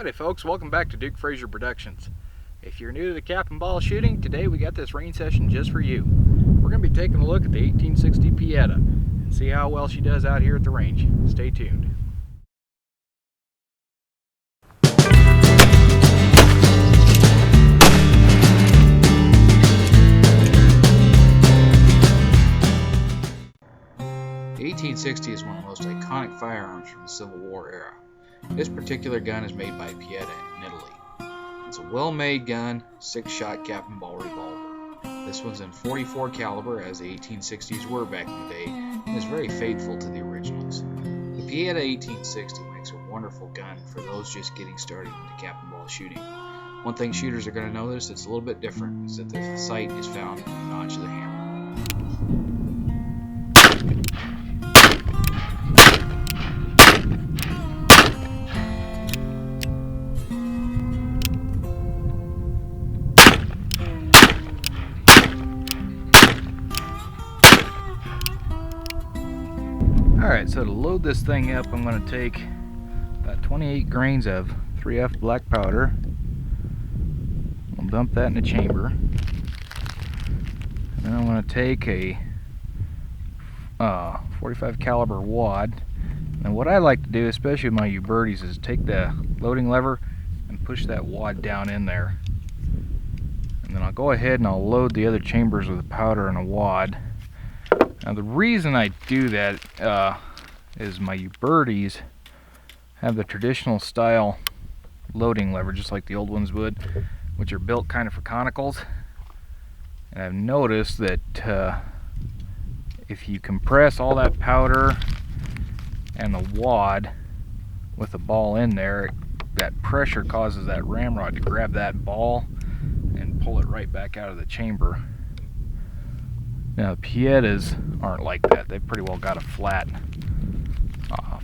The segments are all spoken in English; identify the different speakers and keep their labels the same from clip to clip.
Speaker 1: Howdy folks, welcome back to Duke Fraser Productions. If you're new to the cap and ball shooting, today we got this range session just for you. We're going to be taking a look at the 1860 Pietta and see how well she does out here at the range. Stay tuned. The 1860 is one of the most iconic firearms from the Civil War era. This particular gun is made by Pietta in Italy. It's a well-made gun, 6-shot cap and ball revolver. This one's in .44 caliber, as the 1860s were back in the day, and is very faithful to the originals. The Pietta 1860 makes a wonderful gun for those just getting started into cap and ball shooting. One thing shooters are going to notice that's a little bit different is that the sight is found in the notch of the hammer. Alright, so to load this thing up, I'm going to take about 28 grains of 3F black powder. I'll dump that in the chamber. Then I'm going to take a 45 caliber wad. And what I like to do, especially with my U-birdies, is take the loading lever and push that wad down in there. And then I'll go ahead and I'll load the other chambers with the powder and a wad. Now the reason I do that is my U-birdies have the traditional style loading lever, just like the old ones would, which are built kind of for conicals. And I've noticed that if you compress all that powder and the wad with the ball in there, that pressure causes that ramrod to grab that ball and pull it right back out of the chamber. Now the Piettas aren't like that. They've pretty well got a flat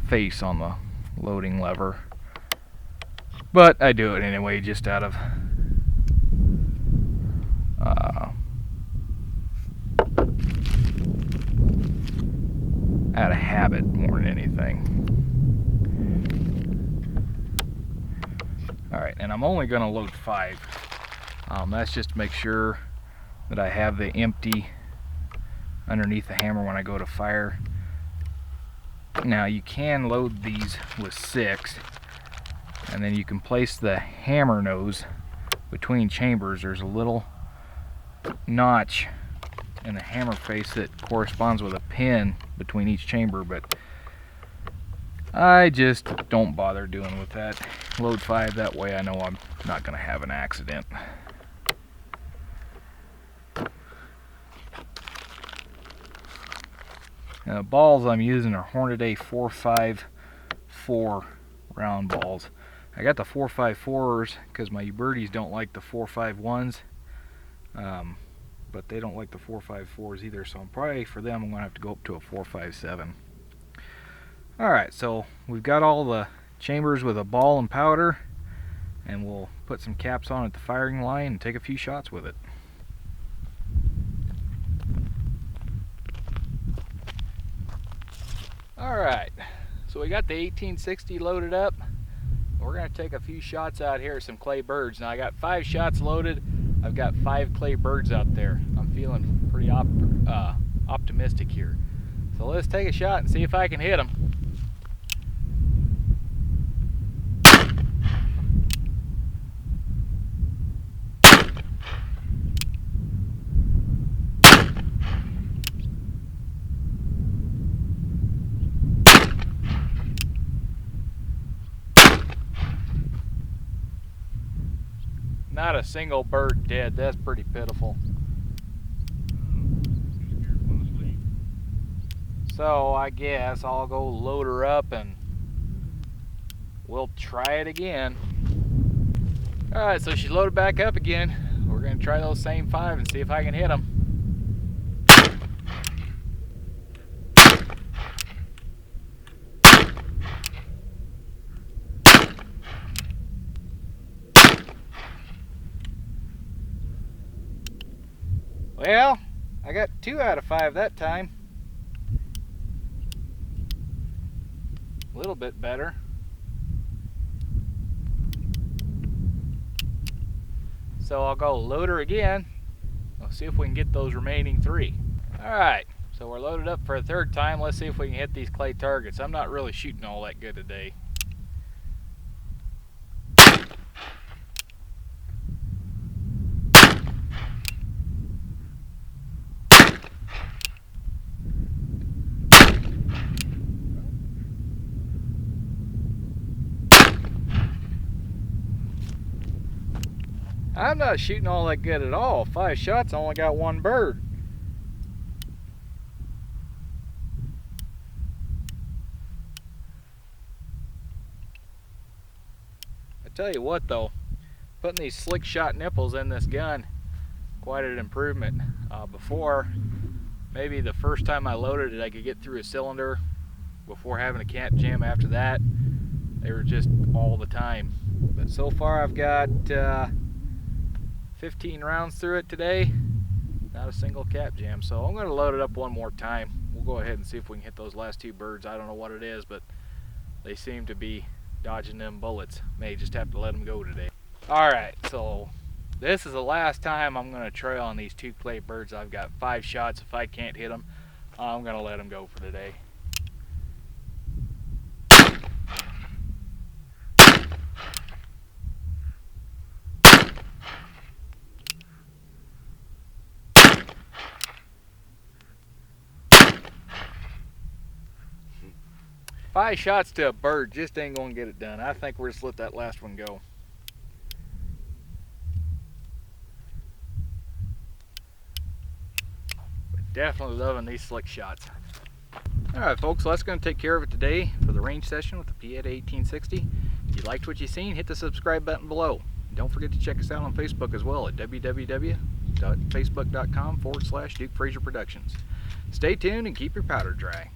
Speaker 1: face on the loading lever. But I do it anyway, just out of habit more than anything. Alright, and I'm only going to load 5. That's just to make sure that I have the empty underneath the hammer when I go to fire. Now you can load these with 6, and then you can place the hammer nose between chambers. There's a little notch in the hammer face that corresponds with a pin between each chamber, but I just don't bother doing with that. Load 5, that way I know I'm not going to have an accident. Now the balls I'm using are Hornady 4.54 round balls. I got the 4.54s because my U-birdies don't like the 4.51s, but they don't like the 4.54s either, so I'm probably, for them, I'm going to have to go up to a 4.57. Alright, so we've got all the chambers with a ball and powder, and we'll put some caps on at the firing line and take a few shots with it. Alright, so we got the 1860 loaded up. We're going to take a few shots out here at some clay birds. Now I got 5 shots loaded. I've got 5 clay birds out there. I'm feeling pretty optimistic here. So let's take a shot and see if I can hit them. Not a single bird dead. That's pretty pitiful. So I guess I'll go load her up and we'll try it again. Alright, so she's loaded back up again. We're going to try those same 5 and see if I can hit them. Well, I got 2 out of 5 that time. A little bit better. So I'll go load her again. We'll see if we can get those remaining 3. Alright, so we're loaded up for a 3rd time. Let's see if we can hit these clay targets. I'm not really shooting all that good today. I'm not shooting all that good at all. 5 shots, I only got 1 bird. I tell you what though, putting these slick shot nipples in this gun, quite an improvement. Before, maybe the first time I loaded it I could get through a cylinder before having a cap jam. After that, they were just all the time. But so far I've got 15 rounds through it today, not a single cap jam. So I'm going to load it up one more time. We'll go ahead and see if we can hit those last 2 birds. I don't know what it is, but they seem to be dodging them bullets. May just have to let them go today. Alright, so this is the last time I'm going to trail on these 2 clay birds. I've got 5 shots. If I can't hit them, I'm going to let them go for today. Five shots to a bird just ain't gonna get it done. I think we're just let that last one go. But definitely loving these slick shots. Alright folks, so that's going to take care of it today for the range session with the Pietta 1860. If you liked what you've seen, hit the subscribe button below. Don't forget to check us out on Facebook as well at www.facebook.com/Duke Fraser Productions. Stay tuned and keep your powder dry.